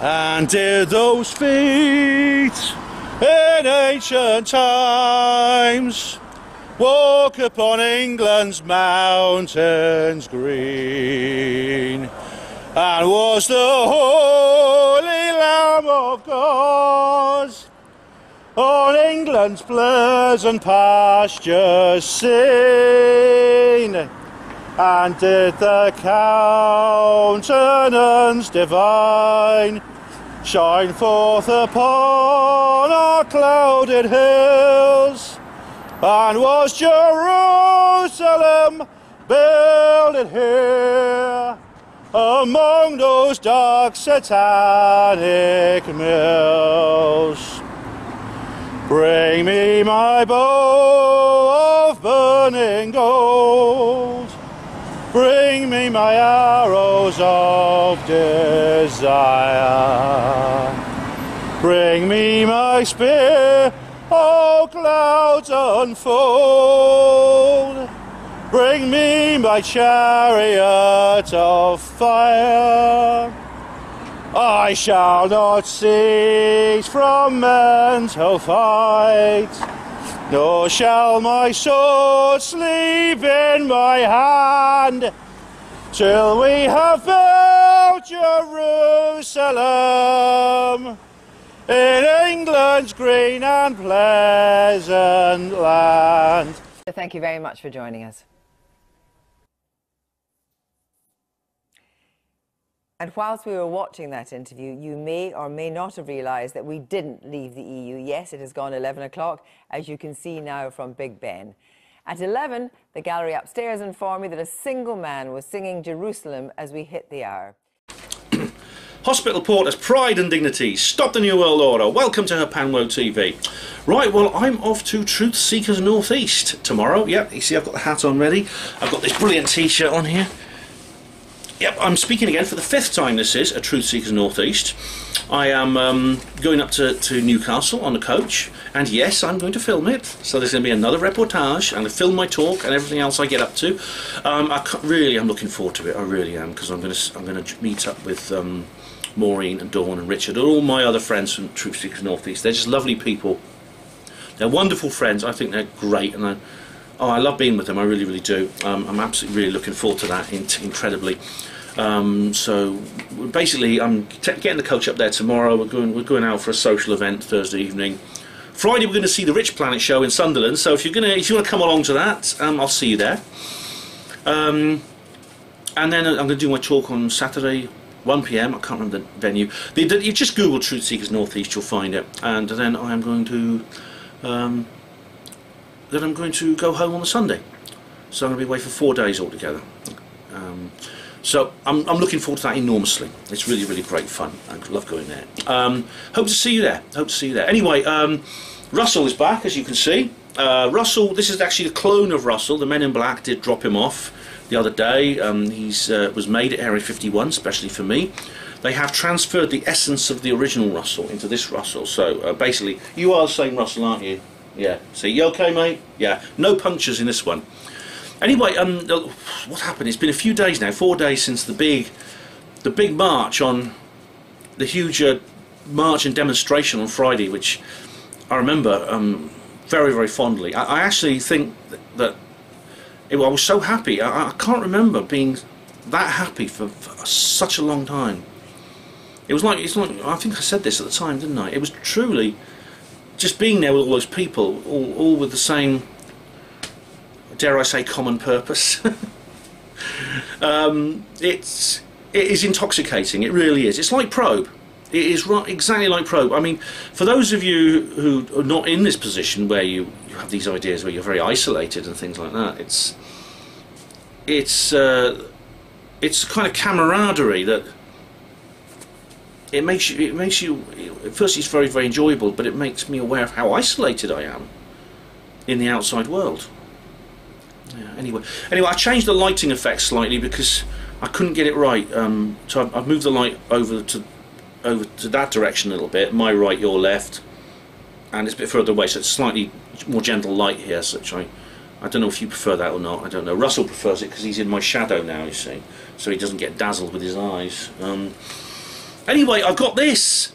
And did those feet in ancient times walk upon England's mountains green? And was the holy Lamb of God on England's pleasant pastures seen? And did the countenance divine shine forth upon our clouded hills? And was Jerusalem builded here among those dark satanic mills? Bring me my bow of burning gold, bring me my arrows of desire, bring me my spear, O clouds unfold, bring me my chariot of fire. I shall not cease from mental fight, nor shall my sword sleep in my hand, till we have built Jerusalem in England's green and pleasant land. Thank you very much for joining us. And whilst we were watching that interview, you may or may not have realised that we didn't leave the EU. Yes, it has gone 11 o'clock, as you can see now from Big Ben. At 11, the gallery upstairs informed me that a single man was singing Jerusalem as we hit the hour. Hospital porters, pride and dignity, stop the New World Order, welcome to her Panwo TV. Right, well, I'm off to Truth Seekers North East tomorrow. Yep, you see I've got the hat on ready. I've got this brilliant t-shirt on here. Yep, I'm speaking again for the 5th time this is, at Truth Seekers North East. I am going up to Newcastle on a coach, and yes, I'm going to film it. So there's going to be another reportage, and I film my talk and everything else I get up to. I'm looking forward to it, I really am, because I'm going to meet up with Maureen and Dawn and Richard and all my other friends from Truth Seekers North East. They're just lovely people. They're wonderful friends. I think they're great, and I love being with them. I really, really do. I'm absolutely really looking forward to that incredibly. So basically, I'm getting the coach up there tomorrow. We're going out for a social event Thursday evening. Friday, we're going to see the Rich Planet show in Sunderland. So if you want to come along to that, I'll see you there. And then I'm going to do my talk on Saturday, 1 PM. I can't remember the venue. You just Google Truth Seekers North East, you'll find it. And then I'm going to go home on the Sunday. So I'm going to be away for 4 days altogether. So I'm looking forward to that enormously. It's really, really great fun. I love going there. Hope to see you there. Anyway, Russell is back, as you can see. Russell, this is actually the clone of Russell. The Men in Black did drop him off the other day. He's was made at Area 51, especially for me. They have transferred the essence of the original Russell into this Russell. So basically, you are the same Russell, aren't you? Yeah. See, you okay, mate? Yeah. No punctures in this one. Anyway, what happened? It's been a few days now, 4 days since the big march on the huge march and demonstration on Friday, which I remember very, very fondly. I actually think that I was so happy. I can't remember being that happy for such a long time. It's like I think I said this at the time, didn't I? It was truly just being there with all those people, all with the same, dare I say, common purpose. It is intoxicating. It really is. It's like Probe. It is exactly like Probe. I mean, for those of you who are not in this position where you have these ideas where you're very isolated and things like that, it's kind of camaraderie that it makes you. At first, it's very, very enjoyable, but it makes me aware of how isolated I am in the outside world. Yeah, anyway, I changed the lighting effect slightly because I couldn't get it right. So I've moved the light over to that direction a little bit. My right, your left, and it's a bit further away, so it's slightly more gentle light here. Such I don't know if you prefer that or not. I don't know. Russell prefers it because he's in my shadow now, you see, so he doesn't get dazzled with his eyes. Anyway, I've got this.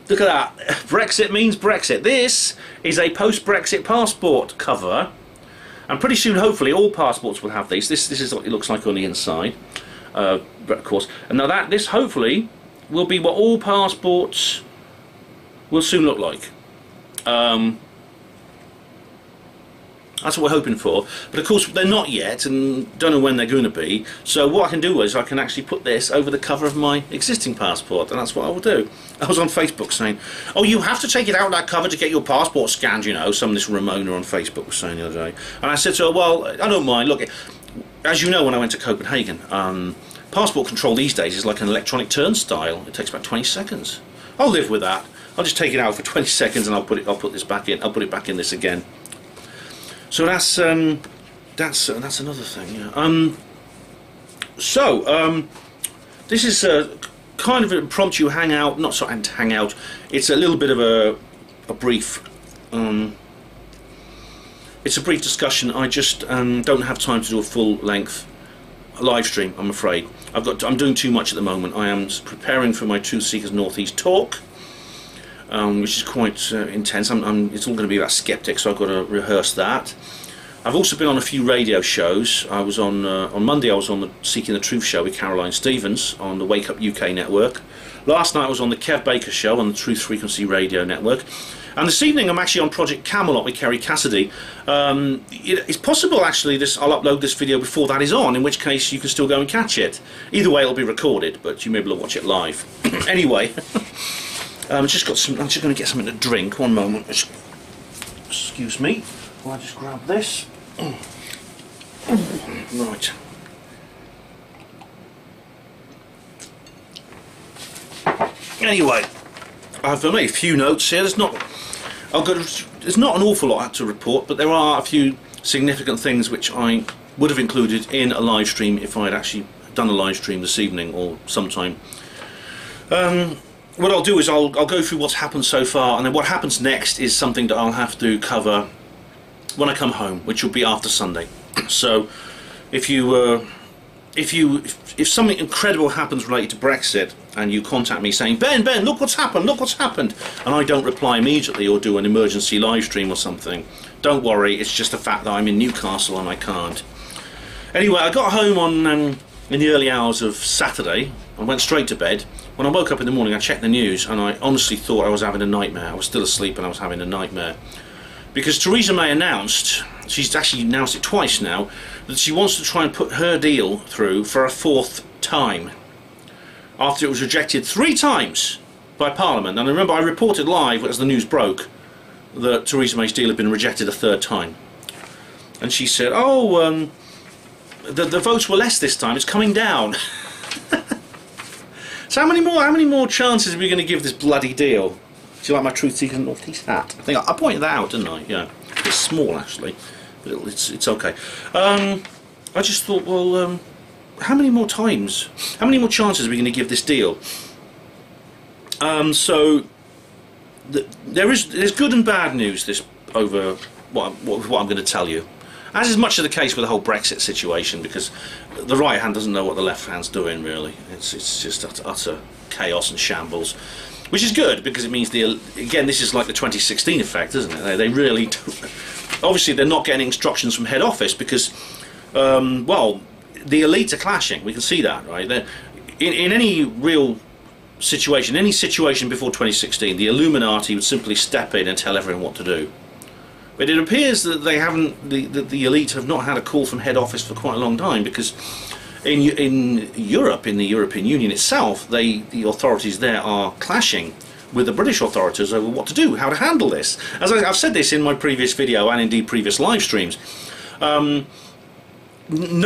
Look at that. Brexit means Brexit. This is a post-Brexit passport cover. And pretty soon, hopefully, all passports will have these. This is what it looks like on the inside. But of course, and now this hopefully will be what all passports will soon look like. That's what we're hoping for, but of course they're not yet, and don't know when they're going to be. So what I can do is I can actually put this over the cover of my existing passport, and that's what I will do. I was on Facebook saying, "Oh, you have to take it out of that cover to get your passport scanned." You know, this Ramona on Facebook was saying the other day, and I said to her, "Well, I don't mind. Look, as you know, when I went to Copenhagen, passport control these days is like an electronic turnstile. It takes about 20 seconds. I'll live with that. I'll just take it out for 20 seconds, and I'll put this back in. I'll put it back in this again." So that's another thing. Yeah. This is kind of an impromptu hangout, not sort of hangout. It's a little bit of a brief. It's a brief discussion. I just don't have time to do a full length live stream, I'm afraid. I'm doing too much at the moment. I am preparing for my Truth Seekers North East talk, which is quite intense. It's all going to be about skeptics, so I've got to rehearse that. I've also been on a few radio shows. I was on Monday. I was on the Seeking the Truth show with Caroline Stevens on the Wake Up UK network. Last night I was on the Kev Baker show on the Truth Frequency Radio network. And this evening I'm actually on Project Camelot with Kerry Cassidy. It's possible actually I'll upload this video before that is on, in which case you can still go and catch it. Either way it'll be recorded, but you may be able to watch it live. Anyway, I'm just going to get something to drink. One moment. Excuse me. Will I just grab this? Right. Anyway, I've made a few notes here. There's not an awful lot to report, but there are a few significant things which I would have included in a live stream if I had actually done a live stream this evening or sometime. What I'll do is I'll go through what's happened so far, and then what happens next is something that I'll have to cover when I come home, which will be after Sunday. So if something incredible happens related to Brexit and you contact me saying, Ben, look what's happened, and I don't reply immediately or do an emergency live stream or something, don't worry, it's just the fact that I'm in Newcastle and I can't. Anyway, I got home in the early hours of Saturday. I went straight to bed. When I woke up in the morning I checked the news and I honestly thought I was having a nightmare. I was still asleep and I was having a nightmare. Because Theresa May announced, she's actually announced it twice now, that she wants to try and put her deal through for a fourth time, after it was rejected 3 times by Parliament. And I remember I reported live as the news broke that Theresa May's deal had been rejected a 3rd time. And she said, oh, the votes were less this time, it's coming down. So how many more chances are we going to give this bloody deal? Do you like my Truth Seekers North East hat? I think I pointed that out, didn't I? Yeah. It's small actually, but it's okay. I just thought, well, how many more chances are we going to give this deal? So there's good and bad news over what I'm going to tell you. As is much of the case with the whole Brexit situation, because the right hand doesn't know what the left hand's doing really. It's just utter chaos and shambles. Which is good, because it means, again, this is like the 2016 effect, isn't it? They really obviously they're not getting instructions from head office because, well, the elites are clashing. We can see that, right? In any real situation, any situation before 2016, the Illuminati would simply step in and tell everyone what to do. But it appears that they haven't. The elite have not had a call from head office for quite a long time, because in Europe, in the European Union itself, the authorities there are clashing with the British authorities over what to do, how to handle this. As I've said this in my previous video and indeed previous live streams, no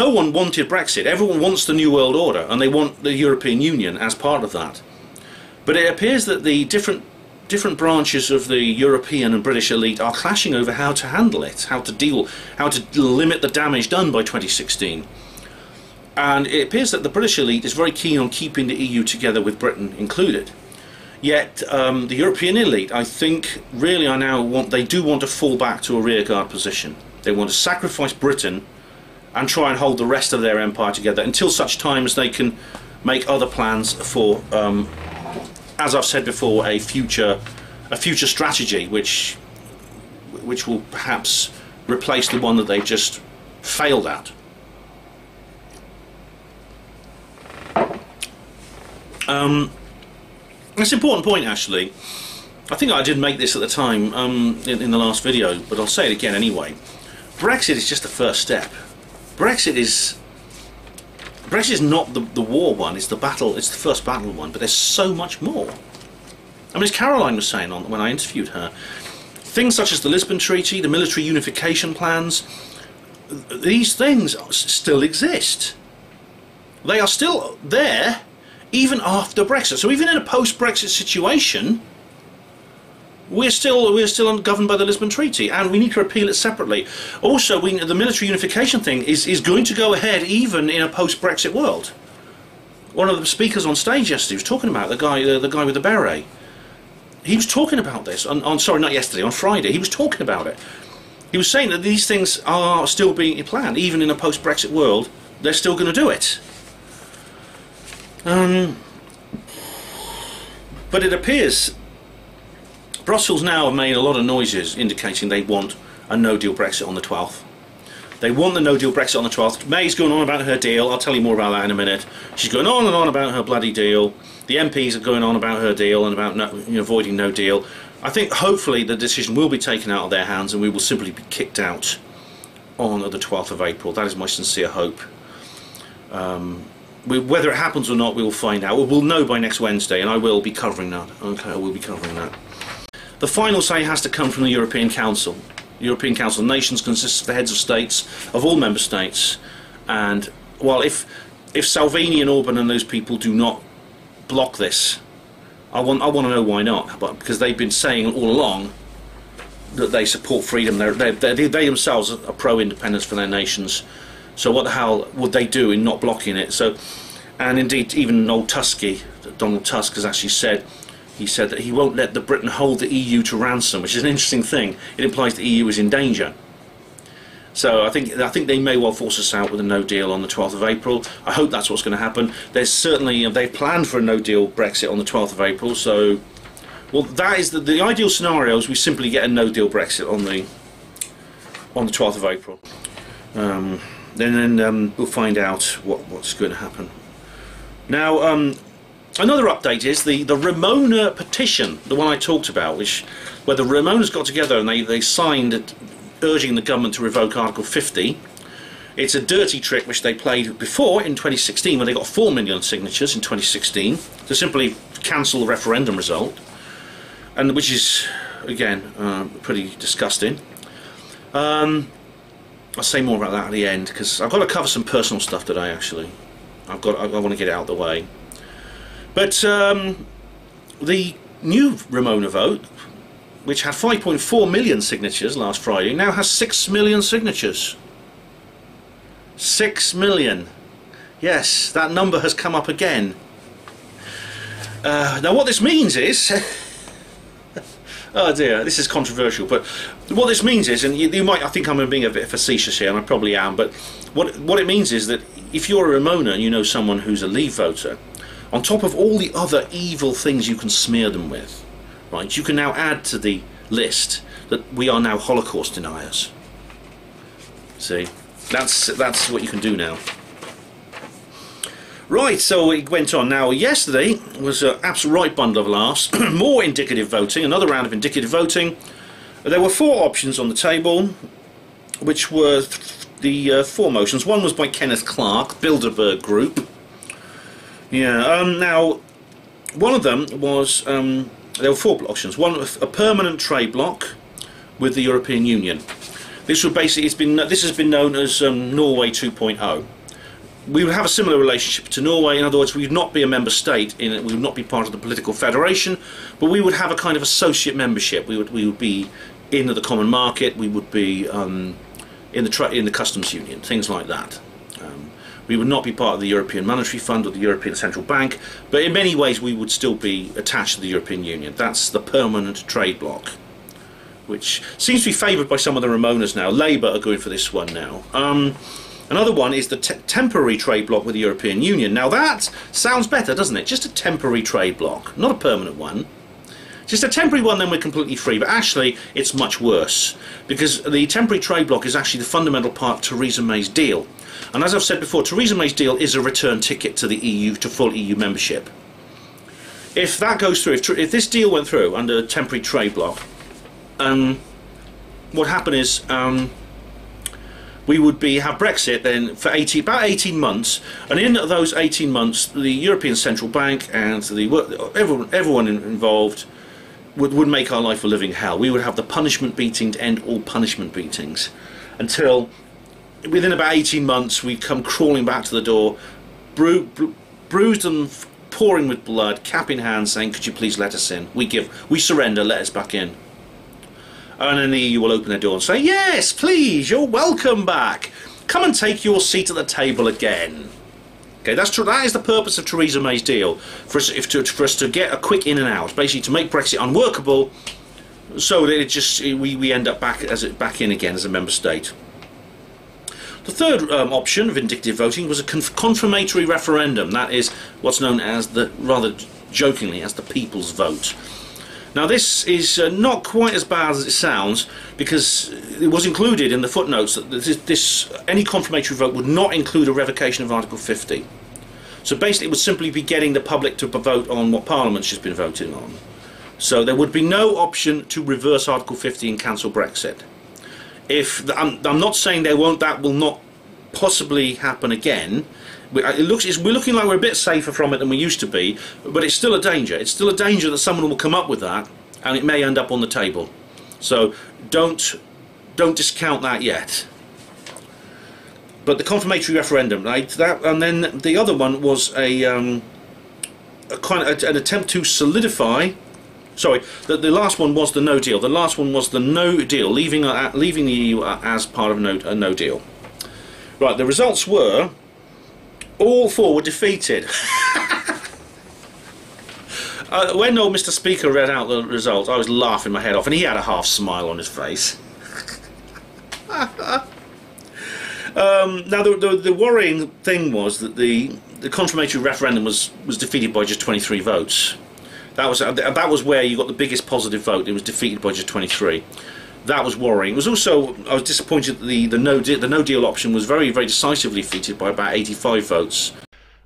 one wanted Brexit. Everyone wants the New World Order, and they want the European Union as part of that. But it appears that the different branches of the European and British elite are clashing over how to handle it, how to limit the damage done by 2016. And it appears that the British elite is very keen on keeping the EU together, with Britain included. Yet the European elite, I think, really they do want to fall back to a rearguard position. They want to sacrifice Britain and try and hold the rest of their empire together until such time as they can make other plans for, as I've said before, a future strategy which will perhaps replace the one that they've just failed at. It's an important point, actually. I think I did make this at the time in the last video, but I'll say it again anyway. Brexit is just the first step. Brexit is not the war one, it's the battle, it's the first battle one, but there's so much more. I mean, as Caroline was saying when I interviewed her, things such as the Lisbon Treaty, the military unification plans, these things still exist. They are still there even after Brexit. So even in a post-Brexit situation, we're still governed by the Lisbon Treaty, and we need to repeal it separately. Also, the military unification thing is going to go ahead even in a post-Brexit world. One of the speakers on stage yesterday was talking about the guy with the beret. He was talking about this sorry, not yesterday, on Friday. He was talking about it. He was saying that these things are still being planned, even in a post-Brexit world. They're still going to do it. But it appears Brussels now have made a lot of noises indicating they want a no-deal Brexit on the 12th. They want the no-deal Brexit on the 12th. May's going on about her deal. I'll tell you more about that in a minute. She's going on and on about her bloody deal. The MPs are going on about her deal and about avoiding no deal. I think hopefully the decision will be taken out of their hands and we will simply be kicked out on the 12th of April. That is my sincere hope. Whether it happens or not, we will find out. We'll know by next Wednesday, and I will be covering that. Okay, I will be covering that. The final say has to come from the European Council. The European Council of Nations consists of the heads of states of all member states, and well, if Salvini and Orban and those people do not block this, I want to know why not. But because they've been saying all along that they support freedom, they themselves are pro-independence for their nations. So what the hell would they do in not blocking it? So, and indeed, even old Tusky, Donald Tusk, has actually said. He said that he won't let the Britain hold the EU to ransom, which is an interesting thing. It implies the EU is in danger. So I think they may well force us out with a no deal on the 12th of April. I hope that's what's going to happen. There's certainly they've planned for a no deal Brexit on the 12th of April. So, well, that is the ideal scenario. Is we simply get a no deal Brexit on the 12th of April. Then we'll find out what's going to happen. Now. Another update is the Ramona petition, the one I talked about, where the Ramonas got together and they signed urging the government to revoke Article 50. It's a dirty trick which they played before in 2016 when they got 4 million signatures in 2016 to simply cancel the referendum result, and which is again pretty disgusting. I'll say more about that at the end because I've got to cover some personal stuff today. Actually, I want to get it out of the way. But the new Ramona vote, which had 5.4 million signatures last Friday, now has 6 million signatures. 6 million. Yes, that number has come up again. Now what this means is... oh dear, this is controversial, but what this means is, and you might, I think I'm being a bit facetious here, and I probably am, but what it means is that if you're a Ramona and you know someone who's a Leave voter, on top of all the other evil things you can smear them with, right, you can now add to the list that we are now Holocaust deniers. See, that's what you can do now. Right, so it went on. Now, yesterday was an absolute right bundle of laughs. More indicative voting, another round of indicative voting. There were 4 options on the table, which were the 4 motions. One was by Kenneth Clark, Bilderberg Group. Yeah, now, one of them was, there were 4 options. One, a permanent trade bloc with the European Union. This would basically, this has been known as Norway 2.0. We would have a similar relationship to Norway. In other words, we would not be a member state in it. We would not be part of the political federation, but we would have a kind of associate membership. We would be in the common market. We would be in the customs union, things like that. We would not be part of the European Monetary Fund or the European Central Bank, but in many ways we would still be attached to the European Union. That's the permanent trade bloc, which seems to be favoured by some of the Ramonas now. Labour are going for this one now. Another one is the temporary trade bloc with the European Union. Now that sounds better, doesn't it? Just a temporary trade bloc, not a permanent one. Just a temporary one, then we're completely free. But actually, it's much worse, because the temporary trade bloc is actually the fundamental part of Theresa May's deal. And as I've said before, Theresa May's deal is a return ticket to the EU, to full EU membership. If that goes through, if this deal went through under a temporary trade bloc, what happened is we would have Brexit then for about 18 months, and in those 18 months, the European Central Bank and everyone involved would make our life a living hell. We would have the punishment beating to end all punishment beatings, until within about 18 months we'd come crawling back to the door, bruised and pouring with blood, cap in hand, saying, "Could you please let us in? We surrender, let us back in." And then the EU will open their door and say, "Yes, please, you're welcome back. Come and take your seat at the table again." Okay, that's true. That is the purpose of Theresa May's deal, for us to get a quick in and out, basically to make Brexit unworkable, so that we end up back in again as a member state. The third option of indicative voting was a confirmatory referendum. That is what's known as, rather jokingly, as the people's vote. Now this is not quite as bad as it sounds, because it was included in the footnotes that any confirmatory vote would not include a revocation of Article 50. So basically it would simply be getting the public to vote on what Parliament's just been voting on. So there would be no option to reverse Article 50 and cancel Brexit. I'm not saying that will not possibly happen again. We're looking like we're a bit safer from it than we used to be, but it's still a danger. It's still a danger that someone will come up with that, and it may end up on the table. So don't discount that yet. But the confirmatory referendum, right? And then the other one was an attempt to solidify. Sorry, the last one was the no deal. The last one was the no deal, leaving the EU as part of a no deal. Right, the results were all four were defeated. When old Mr. Speaker read out the results, I was laughing my head off, and he had a half smile on his face. Now, the worrying thing was that the confirmatory referendum was defeated by just 23 votes. That was where you got the biggest positive vote. It was defeated by just 23. That was worrying. It was also, I was disappointed that the no deal option was very, very decisively defeated by about 85 votes.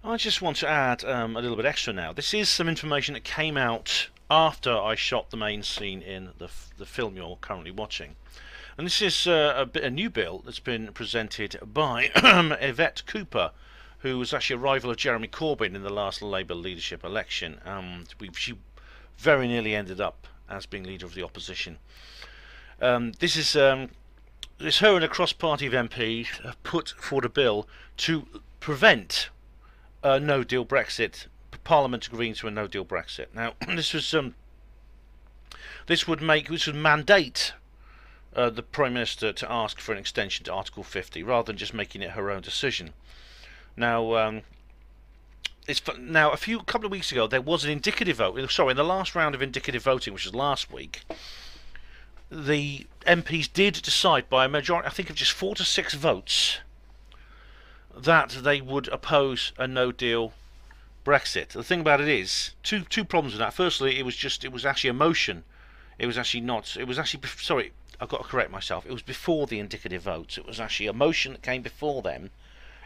I just want to add a little bit extra now. This is some information that came out after I shot the main scene in the film you're currently watching. And this is a new bill that's been presented by Yvette Cooper, who was actually a rival of Jeremy Corbyn in the last Labour leadership election. She very nearly ended up as being leader of the opposition. This is her and a cross-party of MPs have put forward a bill to prevent a no-deal Brexit. Parliament agreeing to a no-deal Brexit. Now, this would mandate the Prime Minister to ask for an extension to Article 50, rather than just making it her own decision. Now, a couple of weeks ago, there was an indicative vote. Sorry, in the last round of indicative voting, which was last week, the MPs did decide by a majority, I think of just 4 to 6 votes, that they would oppose a no-deal Brexit. The thing about it is, two problems with that. Firstly, it was actually a motion. Sorry, I've got to correct myself. It was before the indicative votes. It was actually a motion that came before them.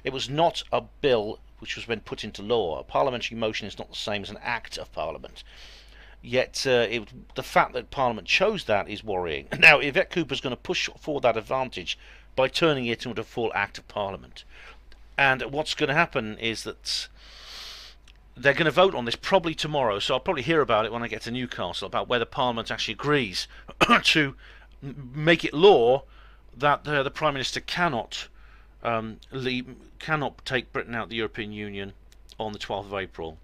It was not a bill which was then put into law. A parliamentary motion is not the same as an act of Parliament. Yet the fact that Parliament chose that is worrying. Now, Yvette Cooper's going to push forward that advantage by turning it into a full act of Parliament. And what's going to happen is that they're going to vote on this probably tomorrow, so I'll probably hear about it when I get to Newcastle, about whether Parliament actually agrees to make it law that the Prime Minister cannot take Britain out of the European Union on the 12th of April.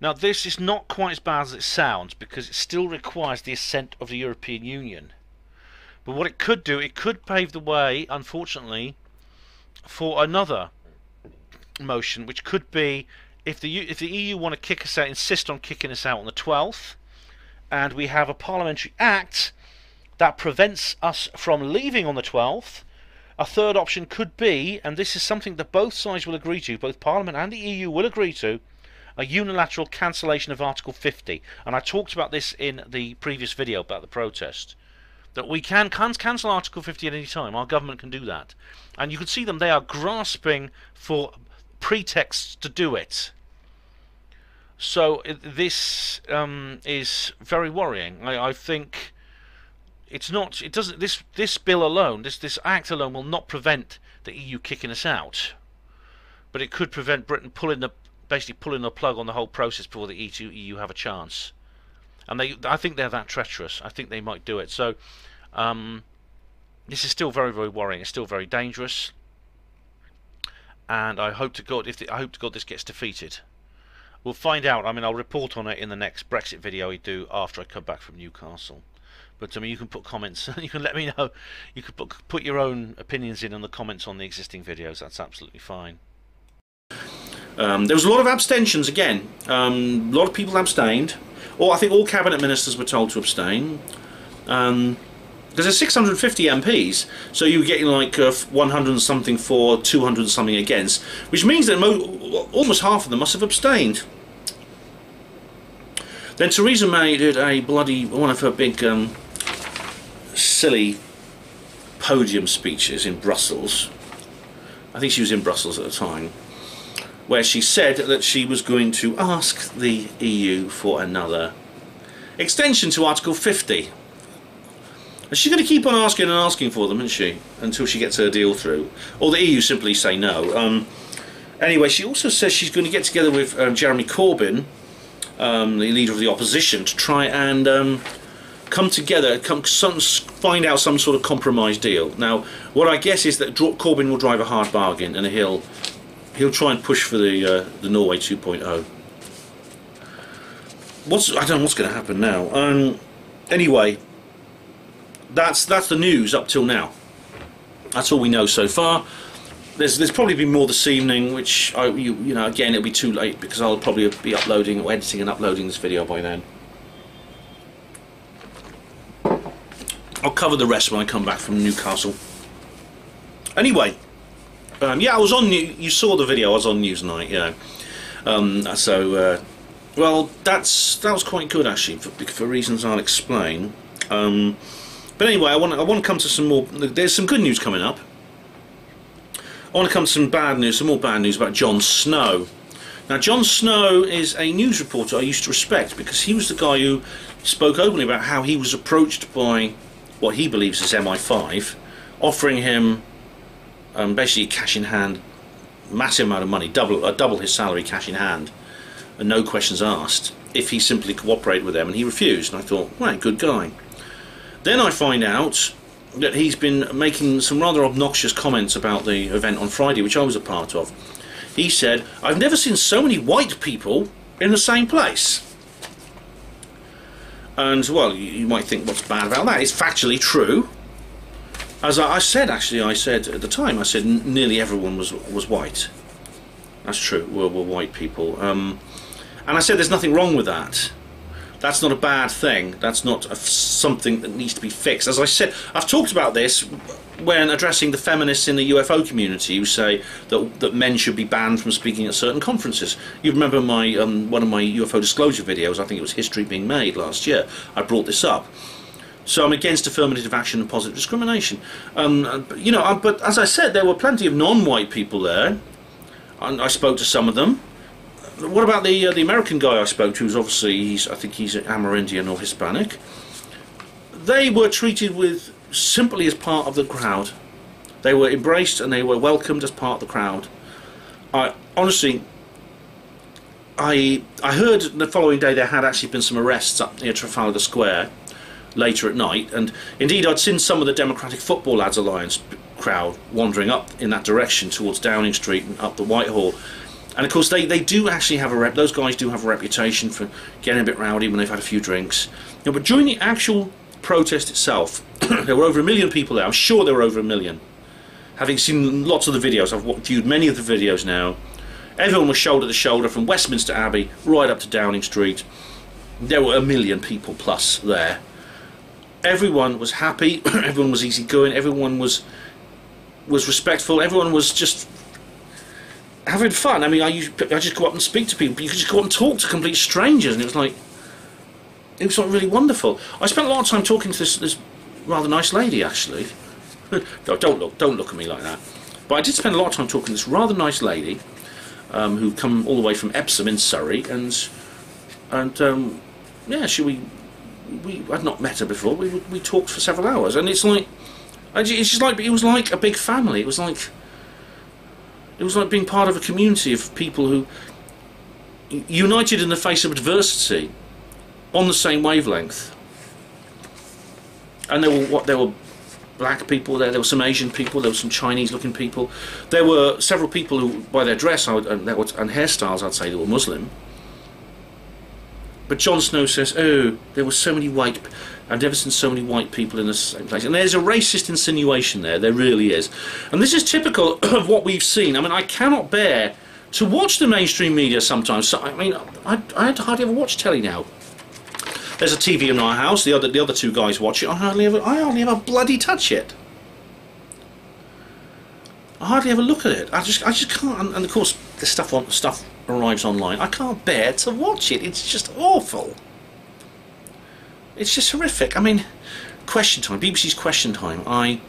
Now, this is not quite as bad as it sounds, because it still requires the assent of the European Union. But what it could do, it could pave the way, unfortunately, for another motion, which could be if the EU want to kick us out, insist on kicking us out on the 12th, and we have a parliamentary act that prevents us from leaving on the 12th, a third option could be, and this is something that both sides will agree to, both Parliament and the EU will agree to, a unilateral cancellation of Article 50. And I talked about this in the previous video about the protest. That we can cancel Article 50 at any time. Our government can do that. And you can see them, they are grasping for pretexts to do it. So this is very worrying. I think it's not. It doesn't. This bill alone, this act alone, will not prevent the EU kicking us out, but it could prevent Britain basically pulling the plug on the whole process before the EU have a chance. And I think they're that treacherous. I think they might do it. So this is still very, very worrying. It's still very dangerous. And I hope to God, this gets defeated. We'll find out. I mean, I'll report on it in the next Brexit video I do after I come back from Newcastle. But I mean, you can put comments. You can let me know. You can put your own opinions in the comments on the existing videos. That's absolutely fine. There was a lot of abstentions again. A lot of people abstained. Or I think all cabinet ministers were told to abstain. Because there's 650 MPs, so you were getting like 100 and something for, 200 and something against, which means that almost half of them must have abstained. Then Theresa May did one of her big silly podium speeches in Brussels. I think she was in Brussels at the time, where she said that she was going to ask the EU for another extension to Article 50. And she's going to keep on asking and asking for them, isn't she, until she gets her deal through. Or the EU simply say no. Anyway, she also says she's going to get together with Jeremy Corbyn, the leader of the opposition, to try and come together, find out some sort of compromise deal. Now, what I guess is that Corbyn will drive a hard bargain, and he'll try and push for the Norway 2.0. I don't know what's going to happen now. Anyway, that's the news up till now. That's all we know so far. There's probably been more this evening, which you know, again, it'll be too late because I'll probably be uploading or editing and uploading this video by then. I'll cover the rest when I come back from Newcastle. Anyway, yeah, I was on. You saw the video. I was on Newsnight. Yeah. Well, that was quite good actually for reasons I'll explain. But anyway, I want to come to some more. There's some good news coming up. I want to come to some bad news, some more bad news about Jon Snow. Now, Jon Snow is a news reporter I used to respect because he was the guy who spoke openly about how he was approached by what he believes is MI5, offering him basically cash in hand, massive amount of money, double his salary cash in hand, and no questions asked, if he simply cooperated with them, and he refused. And I thought, right, good guy. Then I find out that he's been making some rather obnoxious comments about the event on Friday, which I was a part of. He said, "I've never seen so many white people in the same place." And, well, you might think, what's bad about that? It's factually true. As I said at the time, I said nearly everyone was white. That's true, were white people. And I said there's nothing wrong with that. That's not a bad thing. That's not something that needs to be fixed. As I said, I've talked about this when addressing the feminists in the UFO community who say that men should be banned from speaking at certain conferences. You remember my one of my UFO disclosure videos, I think it was History Being Made last year, I brought this up. So I'm against affirmative action and positive discrimination. You know, but as I said, there were plenty of non-white people there, and I spoke to some of them. What about the American guy I spoke to, who's obviously, I think he's Amerindian or Hispanic? They were treated with simply as part of the crowd. They were embraced and they were welcomed as part of the crowd. Honestly, I heard the following day there had actually been some arrests up near Trafalgar Square later at night, and indeed I'd seen some of the Democratic Football Lads Alliance crowd wandering up in that direction towards Downing Street and up the Whitehall. And of course they do actually have those guys do have a reputation for getting a bit rowdy when they've had a few drinks. You know, but during the actual protest itself, there were over 1 million people there. I'm sure there were over 1 million. Having seen lots of the videos, I've viewed many of the videos now. Everyone was shoulder to shoulder from Westminster Abbey right up to Downing Street. There were 1 million people plus there. Everyone was happy, everyone was easygoing, everyone was was respectful. Everyone was just having fun. I mean, I just go up and speak to people. You could just go up and talk to complete strangers, and it was like really wonderful. I spent a lot of time talking to this rather nice lady, actually. Don't look at me like that. But I did spend a lot of time talking to this rather nice lady, who'd come all the way from Epsom in Surrey, and yeah, I'd not met her before. We talked for several hours, and it's just like it was like a big family. It was like being part of a community of people who united in the face of adversity, on the same wavelength. And there were black people there. There were some Asian people. There were some Chinese-looking people. There were several people who, by their dress and hairstyles, I'd say they were Muslim. But Jon Snow says, "Oh, there were so many white. I've never seen so many white people in the same place." And there's a racist insinuation there. There really is. And this is typical of what we've seen. I mean, I cannot bear to watch the mainstream media sometimes. So, I mean, I hardly ever watch telly now. There's a TV in our house. The other two guys watch it. I hardly ever bloody touch it. I hardly ever look at it. I just can't. And of course, the stuff arrives online. I can't bear to watch it. It's just awful. It's just horrific. I mean, Question Time, BBC's Question Time. I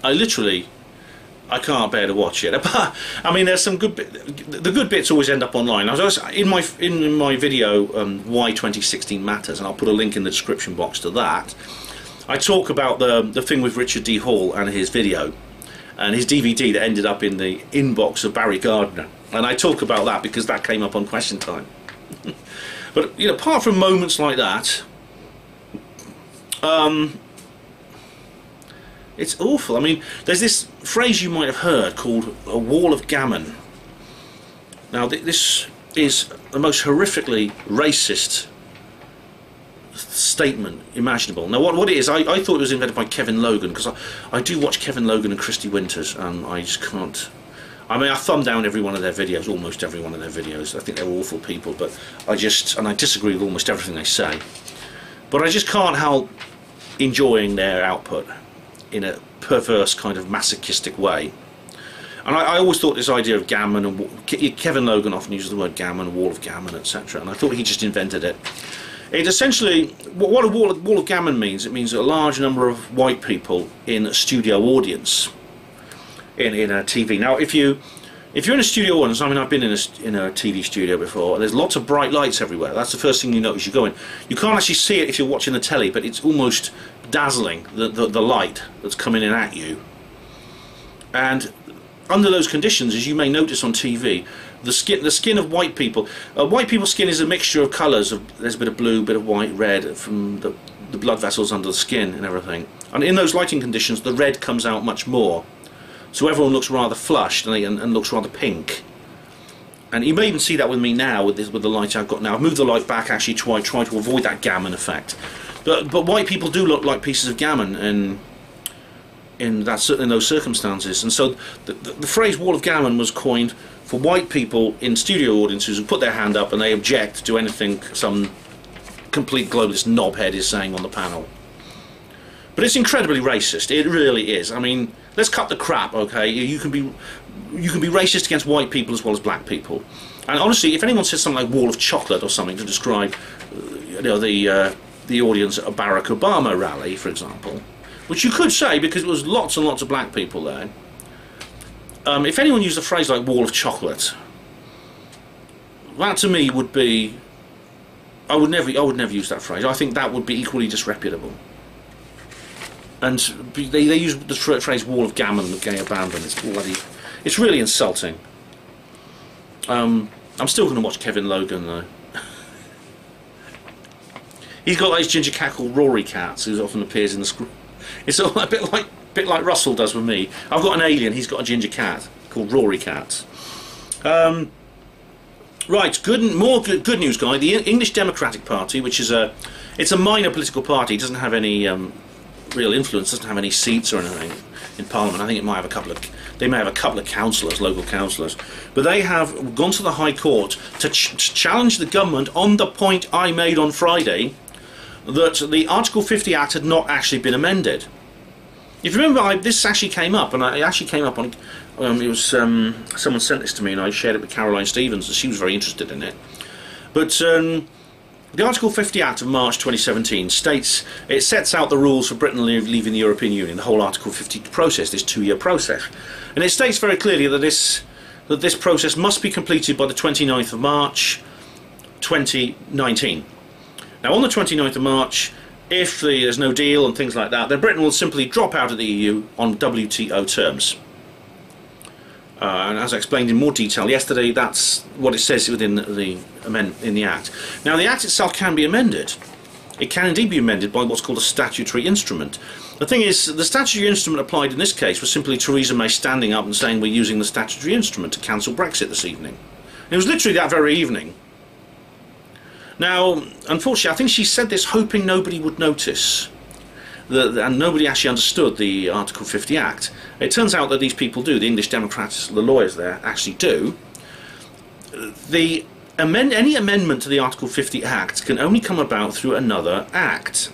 literally, I can't bear to watch it. But I mean, there's some good the good bits always end up online. I was in my video why 2016 matters, and I'll put a link in the description box to that. I talk about the thing with Richard D. Hall and his video and his DVD that ended up in the inbox of Barry Gardner, and I talk about that because that came up on Question Time. But you know, apart from moments like that, it's awful. I mean, there's this phrase you might have heard called a wall of gammon. Now, this is the most horrifically racist statement imaginable. Now, what it is, I thought it was invented by Kevin Logan, because I do watch Kevin Logan and Christy Winters, and I just can't. I mean, I thumb down every one of their videos, almost every one of their videos. I think they're awful people, but I disagree with almost everything they say. But I just can't help enjoying their output in a perverse kind of masochistic way. And I always thought this idea of gammon, and Kevin Logan often uses the word gammon, wall of gammon, etc. And I thought he just invented it. It essentially, what a wall of gammon means, it means a large number of white people in a studio audience in a TV. Now, if you're in a studio audience, I mean, I've been in a TV studio before. There's lots of bright lights everywhere. That's the first thing you notice. You go in. You can't actually see it if you're watching the telly, but it's almost dazzling, the light that's coming in at you. And under those conditions, as you may notice on TV, the skin of white people's skin is a mixture of colours. There's a bit of blue, a bit of white, red from the blood vessels under the skin and everything. And in those lighting conditions, the red comes out much more. So everyone looks rather flushed and looks rather pink. And you may even see that with me now with the light I've got now. I've moved the light back actually to try to avoid that gammon effect. But white people do look like pieces of gammon in those circumstances. And so the phrase wall of gammon was coined for white people in studio audiences who put their hand up and they object to anything some complete globalist knobhead is saying on the panel. But it's incredibly racist. It really is. I mean, let's cut the crap, okay? You can be racist against white people as well as black people. And honestly, if anyone says something like wall of chocolate or something to describe, you know, the audience at a Barack Obama rally, for example, which you could say because it was lots and lots of black people there. If anyone used a phrase like wall of chocolate, that to me would be, I would never use that phrase. I think that would be equally disreputable. And they use the phrase wall of gammon with gay abandon. It's really insulting. I'm still going to watch Kevin Logan though. He's got those ginger cat called Rory Cats, who often appears in the screen. It's all a bit like Russell does with me. I've got an alien. He's got a ginger cat called Rory Cats. Right, more good news, guy. The English Democratic Party, which is it's a minor political party, doesn't have any real influence, doesn't have any seats or anything in Parliament. I think it might have a couple of councillors, local councillors, but they have gone to the High Court to challenge the government on the point I made on Friday, that the Article 50 Act had not actually been amended. If you remember, this actually came up, and it actually came up on. It was someone sent this to me, and I shared it with Caroline Stevens, and she was very interested in it. But the Article 50 Act of March 2017 states it sets out the rules for Britain leaving the European Union. The whole Article 50 process, this 2-year process, and it states very clearly that this process must be completed by the 29th of March 2019. Now, on the 29th of March, if there's no deal and things like that, then Britain will simply drop out of the EU on WTO terms. And as I explained in more detail yesterday, that's what it says within the Act. Now, the Act itself can be amended. It can indeed be amended by what's called a statutory instrument. The thing is, the statutory instrument applied in this case was simply Theresa May standing up and saying we're using the statutory instrument to cancel Brexit this evening. It was literally that very evening. Now, unfortunately, I think she said this hoping nobody would notice, and nobody actually understood the Article 50 Act. It turns out that these people do, the English Democrats, the lawyers there, actually do. Any amendment to the Article 50 Act can only come about through another Act,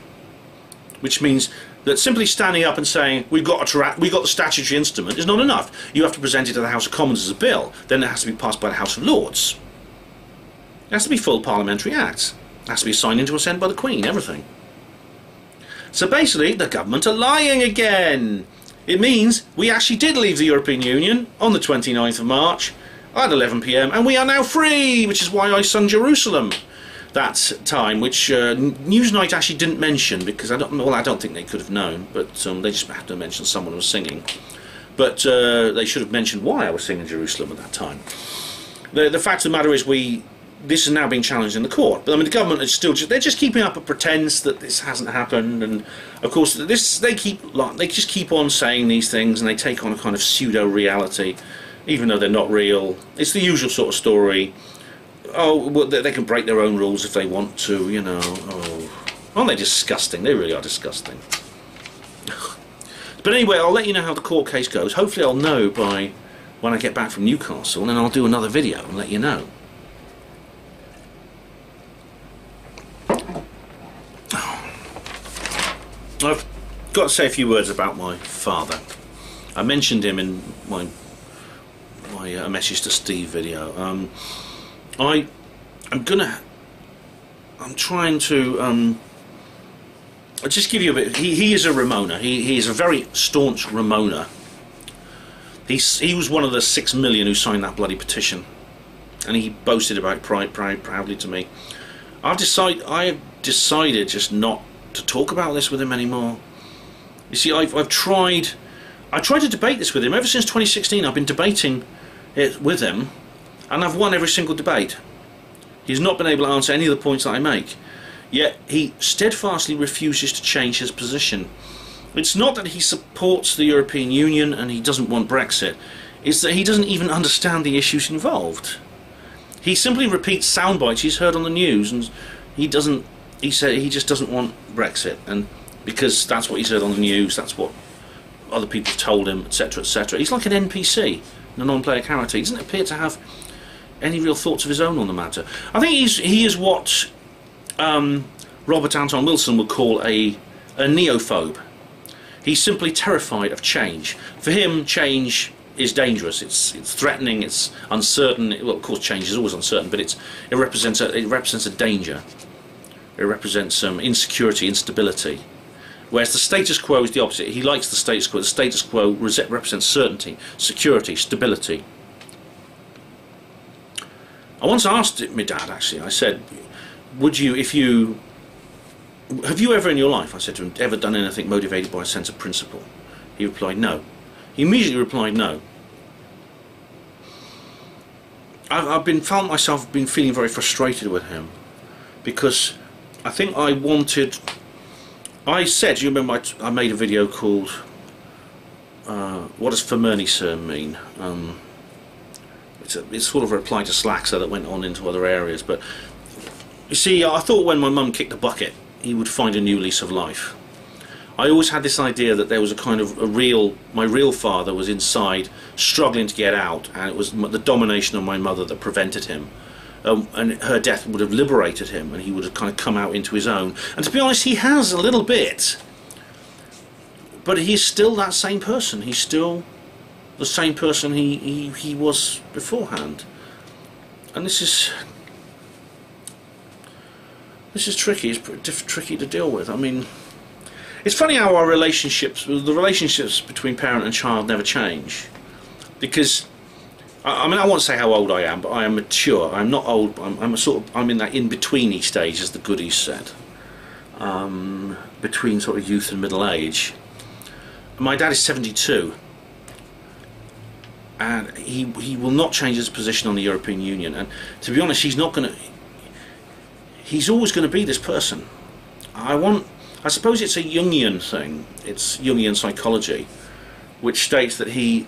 which means that simply standing up and saying we got the statutory instrument is not enough. You have to present it to the House of Commons as a bill, then it has to be passed by the House of Lords. It has to be full parliamentary act. It has to be signed into assent by the Queen, everything. So basically, the government are lying again. It means we actually did leave the European Union on the 29th of March at 11 PM, and we are now free, which is why I sung Jerusalem that time, which Newsnight actually didn't mention, because I don't think they could have known, but they just had to mention someone was singing. But they should have mentioned why I was singing Jerusalem at that time. The fact of the matter is this is now being challenged in the court, but I mean the government is they're just keeping up a pretense that this hasn't happened, and of course they just keep on saying these things, and they take on a kind of pseudo reality, even though they're not real. It's the usual sort of story. Oh, well, they can break their own rules if they want to, you know. Oh, aren't they disgusting? They really are disgusting. But anyway, I'll let you know how the court case goes. Hopefully I'll know by when I get back from Newcastle, and then I'll do another video and let you know. I've got to say a few words about my father. I mentioned him in my message to Steve video. I'm trying to I'll just give you a bit. He is a Ramoner. He is a very staunch Ramoner. He was one of the 6 million who signed that bloody petition, and he boasted about it proudly to me. I have decided just not to talk about this with him anymore. You see, I've tried to debate this with him ever since 2016. I've been debating it with him, and I've won every single debate. He's not been able to answer any of the points that I make, yet he steadfastly refuses to change his position. It's not that he supports the European Union and he doesn't want Brexit, it's that he doesn't even understand the issues involved. He simply repeats sound bites he's heard on the news, and he just doesn't want Brexit, and because that's what he's heard on the news, that's what other people have told him, etc, etc. He's like an NPC, a non-player character. He doesn't appear to have any real thoughts of his own on the matter. I think he is what Robert Anton Wilson would call a neophobe. He's simply terrified of change. For him, change is dangerous. It's threatening. It's uncertain. Well, of course, change is always uncertain, but it represents a danger. It represents insecurity, instability. Whereas the status quo is the opposite. He likes the status quo. The status quo represents certainty, security, stability. I once asked my dad, actually, I said, have you ever in your life, I said to him, ever done anything motivated by a sense of principle? He replied, no. He immediately replied, no. I've found myself feeling very frustrated with him, because I think I said, you remember I made a video called what does Vermerneyserm mean? It's sort of a reply to Slaxer that went on into other areas, but you see, I thought when my mum kicked the bucket he would find a new lease of life. I always had this idea that there was a kind of my real father was inside struggling to get out, and it was the domination of my mother that prevented him. And her death would have liberated him, and he would have kind of come out into his own. And to be honest, he has a little bit. but he's still that same person. He's still the same person he was beforehand. And this is tricky. It's tricky to deal with. I mean, it's funny how the relationships between parent and child never change. Because, I mean, I won't say how old I am, but I am mature. I'm not old. I'm in that in-betweeny stage, as the goodies said, between sort of youth and middle age. My dad is 72. And he will not change his position on the European Union. And to be honest, he's always going to be this person. I suppose it's a Jungian thing. It's Jungian psychology, which states that he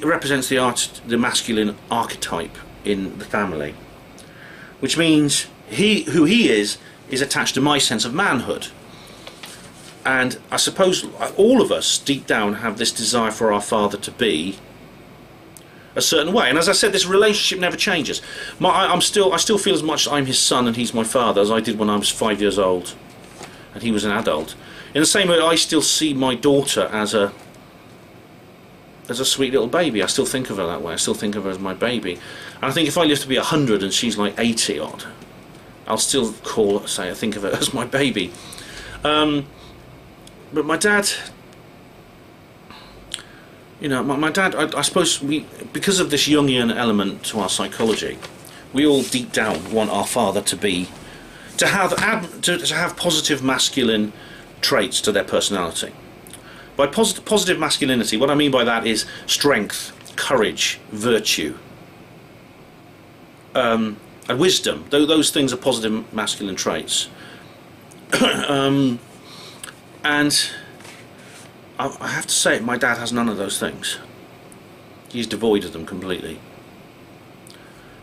represents the masculine archetype in the family, which means who he is attached to my sense of manhood. And I suppose all of us deep down have this desire for our father to be a certain way, and as I said, this relationship never changes. I still feel as much I'm his son and he's my father as I did when I was 5 years old and he was an adult. In the same way, I still see my daughter as a sweet little baby. I still think of her that way. I still think of her as my baby. And I think if I live to be 100 and she's like 80 odd, I'll still I think of her as my baby. But my dad, you know, my dad, I suppose because of this Jungian element to our psychology, we all deep down want our father to have positive masculine traits to their personality. By positive masculinity, what I mean by that is strength, courage, virtue, and wisdom. Those things are positive masculine traits. And I have to say, my dad has none of those things. He's devoid of them completely.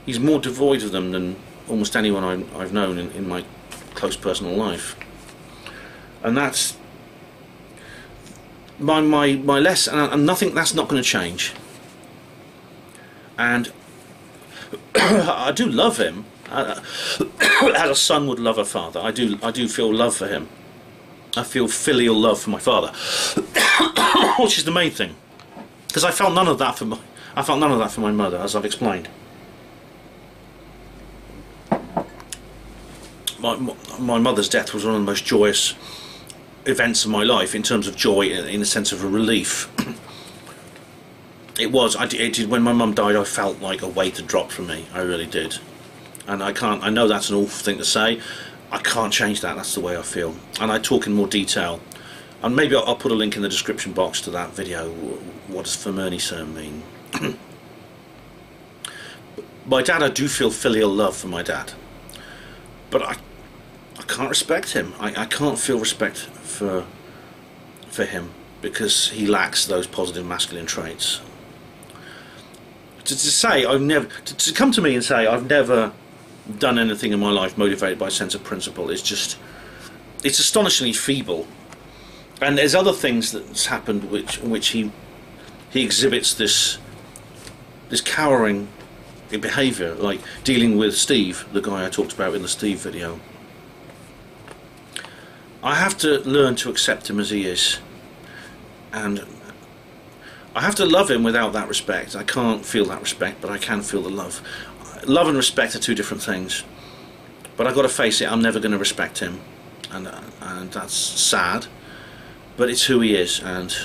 He's more devoid of them than almost anyone I've known in my close personal life. And that's my lesson, and nothing, that's not going to change. And I do love him, as a son would love a father. I do feel love for him. I feel filial love for my father, which is the main thing, because I felt none of that for my mother, as I've explained. My mother's death was one of the most joyous events of my life, in terms of joy, in the sense of a relief. It did. When my mum died, I felt like a weight had dropped from me. I really did. And I know that's an awful thing to say. I can't change that. That's the way I feel. And I talk in more detail. And maybe I'll put a link in the description box to that video. What does Vermernisum mean? My dad, I do feel filial love for my dad. But I can't respect him. I can't feel respect for him, because he lacks those positive masculine traits. To come to me and say I've never done anything in my life motivated by a sense of principle is just, it's astonishingly feeble. And there's other things that's happened in which he exhibits this cowering behaviour, like dealing with Steve, the guy I talked about in the Steve video. I have to learn to accept him as he is, and I have to love him without that respect. I can't feel that respect, but I can feel the love. Love and respect are two different things, but I've got to face it, I'm never going to respect him, and that's sad, but it's who he is, and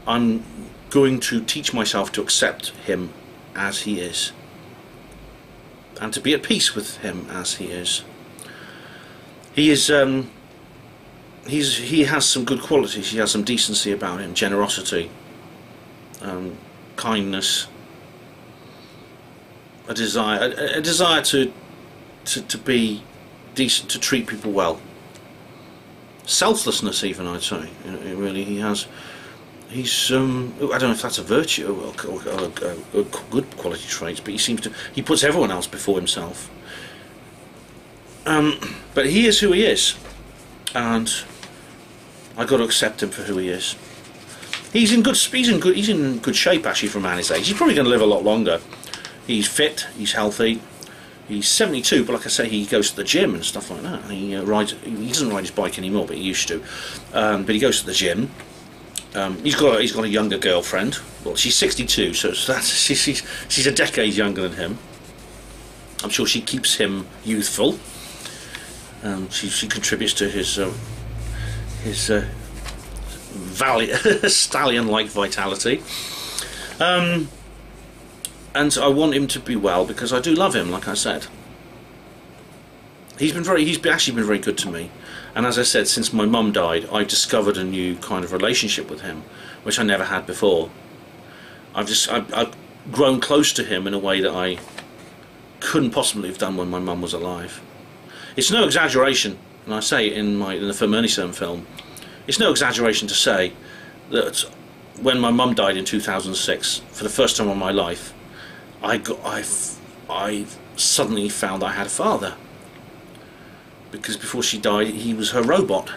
I'm going to teach myself to accept him as he is, and to be at peace with him as he is. He has some good qualities. He has some decency about him, generosity, kindness, a desire to be decent, to treat people well, selflessness even, I'd say. Really, he has. He's I don't know if that's a virtue or a good quality trait, but he puts everyone else before himself. But he is who he is, and I've got to accept him for who he is. He's in good shape actually for a man his age. He's probably going to live a lot longer. He's fit, he's healthy, He's 72, but like I say, he goes to the gym and stuff like that. He rides. He doesn't ride his bike anymore, but he used to. But he goes to the gym. He's got a younger girlfriend. Well, she's 62, so she's a decade younger than him. I'm sure she keeps him youthful. She contributes to his stallion-like vitality. And I want him to be well because I do love him, like I said. He's actually been very good to me. And as I said, since my mum died, I discovered a new kind of relationship with him, which I never had before. I've grown close to him in a way that I couldn't possibly have done when my mum was alive. It's no exaggeration, and I say it in the Firmenison film, it's no exaggeration to say that when my mum died in 2006, for the first time in my life, I suddenly found I had a father. Because before she died, he was her robot.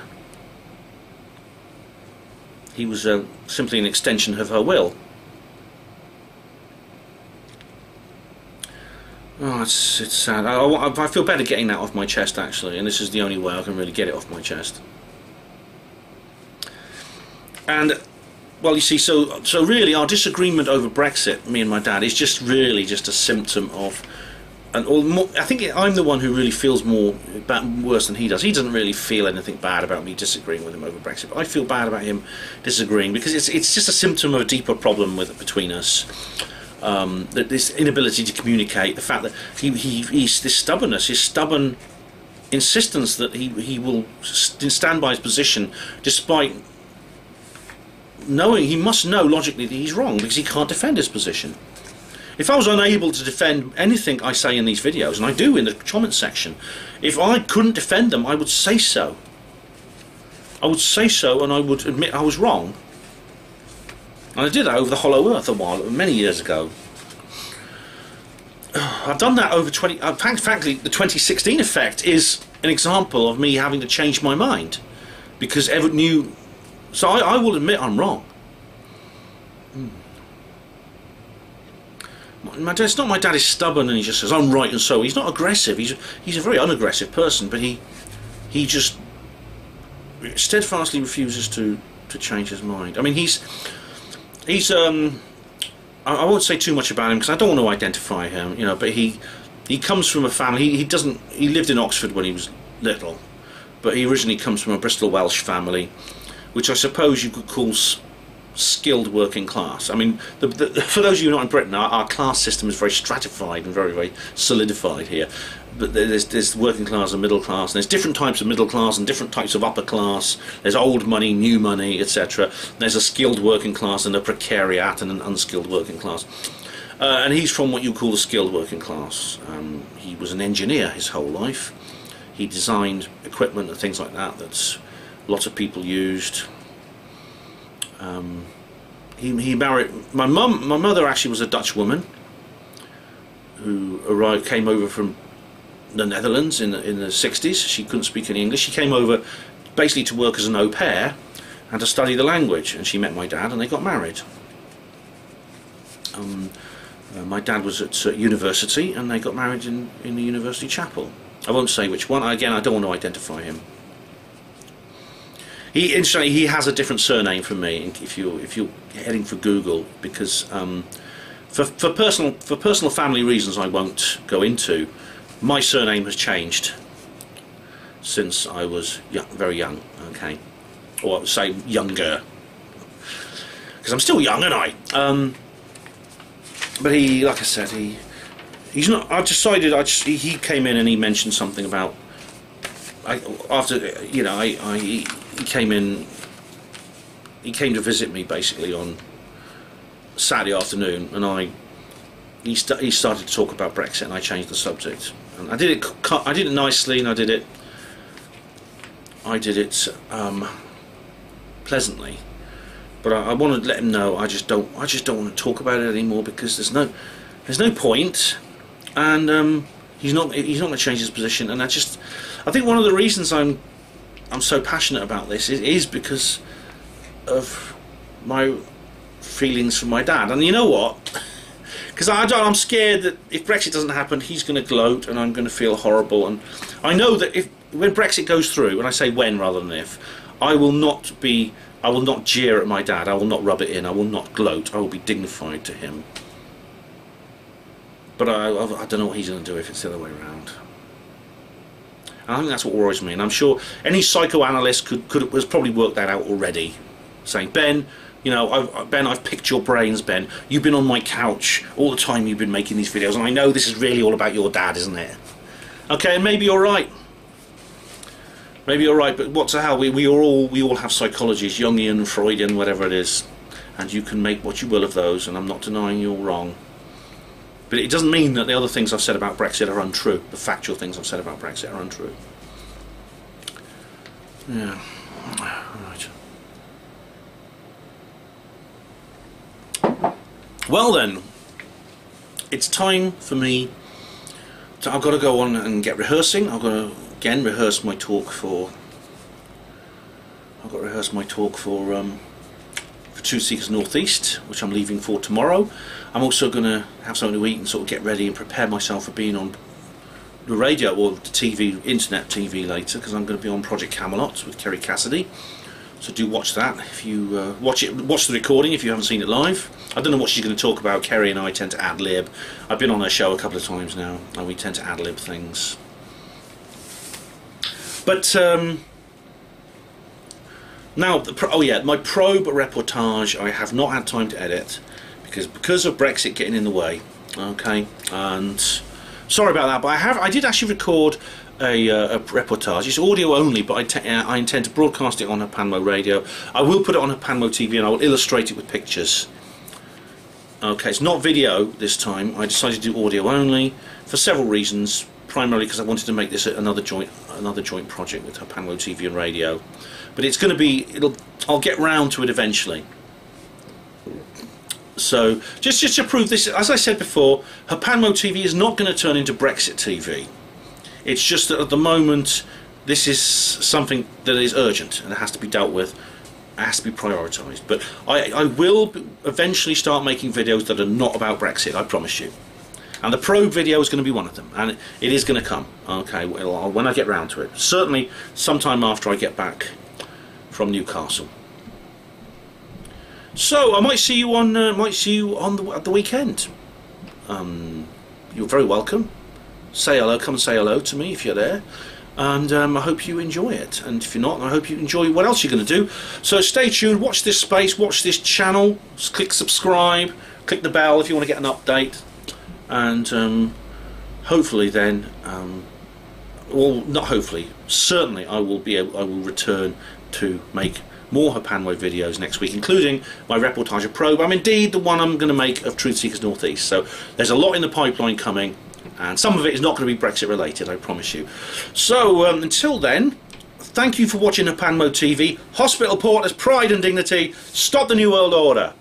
He was simply an extension of her will. Oh, it's sad. I feel better getting that off my chest, actually, and this is the only way I can really get it off my chest. And, well, you see, so really our disagreement over Brexit, me and my dad, is just really just a symptom of... I think I'm the one who really feels worse than he does. He doesn't really feel anything bad about me disagreeing with him over Brexit, but I feel bad about him disagreeing because it's just a symptom of a deeper problem between us. That this inability to communicate, the fact that he's this stubbornness, his stubborn insistence that he will stand by his position despite knowing, he must know logically that he's wrong because he can't defend his position. If I was unable to defend anything I say in these videos, and I do in the comment section, if I couldn't defend them, I would say so. I would say so, and I would admit I was wrong. And I did that over the Hollow Earth many years ago. I've done that over 20... frankly, the 2016 effect is an example of me having to change my mind. Because Everett knew... So I will admit I'm wrong. It's not my dad is stubborn and he just says I'm right and so. He's not aggressive. He's a very unaggressive person, but he just steadfastly refuses to change his mind. I mean, he's I won't say too much about him because I don't want to identify him, you know. But he comes from a family. He lived in Oxford when he was little, but he originally comes from a Bristol Welsh family, which I suppose you could call skilled working class. I mean, for those of you not in Britain, our class system is very stratified and very, very solidified here. But there's working class and middle class, and there's different types of middle class and different types of upper class. There's old money, new money, etc. There's a skilled working class and a precariat and an unskilled working class. And he's from what you call the skilled working class. He was an engineer his whole life. He designed equipment and things like that lots of people used. He married my mum. My mother actually was a Dutch woman who came over from the Netherlands in the 60s. She couldn't speak any English. She came over basically to work as an au pair and to study the language, and she met my dad and they got married. My dad was at university and they got married in the university chapel. I won't say which one. Again, I don't want to identify him. Interestingly, he has a different surname from me. If you're heading for Google, because for personal family reasons I won't go into, my surname has changed since I was very young. Okay, or say younger, because I'm still young, aren't I? But like I said, he's not. I decided. He came in and he mentioned something about. He came in. He came to visit me basically on Saturday afternoon, and he started to talk about Brexit, and I changed the subject. And I did it nicely, and I did it pleasantly. But I want to let him know I just don't want to talk about it anymore because there's no point, and he's not going to change his position. And I think one of the reasons I'm so passionate about this is because of my feelings for my dad. And you know what? Because I'm scared that if Brexit doesn't happen, he's going to gloat and I'm going to feel horrible. And I know that when Brexit goes through, and I say when rather than if, I will not jeer at my dad. I will not rub it in. I will not gloat. I will be dignified to him. But I don't know what he's going to do if it's the other way around. And I think that's what worries me. And I'm sure any psychoanalyst has probably worked that out already, saying, Ben, you know, Ben, I've picked your brains, Ben. You've been on my couch all the time you've been making these videos, and I know this is really all about your dad, isn't it? Okay, and maybe you're right. Maybe you're right, but what the hell? We all have psychologies, Jungian, Freudian, whatever it is, and you can make what you will of those, and I'm not denying you're wrong. But it doesn't mean that the other things I've said about Brexit are untrue. The factual things I've said about Brexit are untrue. Yeah. Right. Well then, it's time for me. I've got to go on and get rehearsing. I've got to again rehearse my talk for. I've got to rehearse my talk for Truth Seekers North East, which I'm leaving for tomorrow. I'm also going to have something to eat and sort of get ready and prepare myself for being on the radio or the TV, internet TV later, because I'm going to be on Project Camelot with Kerry Cassidy. So do watch that if you watch the recording if you haven't seen it live. I don't know what she's going to talk about. Kerry and I tend to ad-lib. I've been on her show a couple of times now, and we tend to ad-lib things. But now, my probe reportage I have not had time to edit because of Brexit getting in the way. Okay, and sorry about that, but I did actually record a reportage. It's audio only, but I intend to broadcast it on Panmo Radio. I will put it on Panmo TV and I will illustrate it with pictures. Okay, it's not video this time. I decided to do audio only for several reasons. Primarily because I wanted to make this another joint project with Panmo TV and Radio. But it's going to be. I'll get round to it eventually. So just to prove this, as I said before, Panmo TV is not going to turn into Brexit TV. It's just that at the moment this is something that is urgent and it has to be dealt with. It has to be prioritised. But I will eventually start making videos that are not about Brexit, I promise you. And the probe video is going to be one of them, and it is going to come. Okay, when I get round to it. Certainly sometime after I get back from Newcastle. So I might see you on at the weekend. You're very welcome. Say hello, come and say hello to me if you're there, and I hope you enjoy it. And if you're not, I hope you enjoy what else you're going to do. So stay tuned, watch this space, watch this channel, just click subscribe, click the bell if you want to get an update, and hopefully then, well, not hopefully, certainly I will return to make more Panmo videos next week, including my reportage of probe. Indeed the one I'm going to make of Truth Seekers North East. So there's a lot in the pipeline coming, and some of it is not going to be Brexit related, I promise you. So until then, thank you for watching Panmo TV. Hospital Porters, pride and dignity. Stop the New World Order.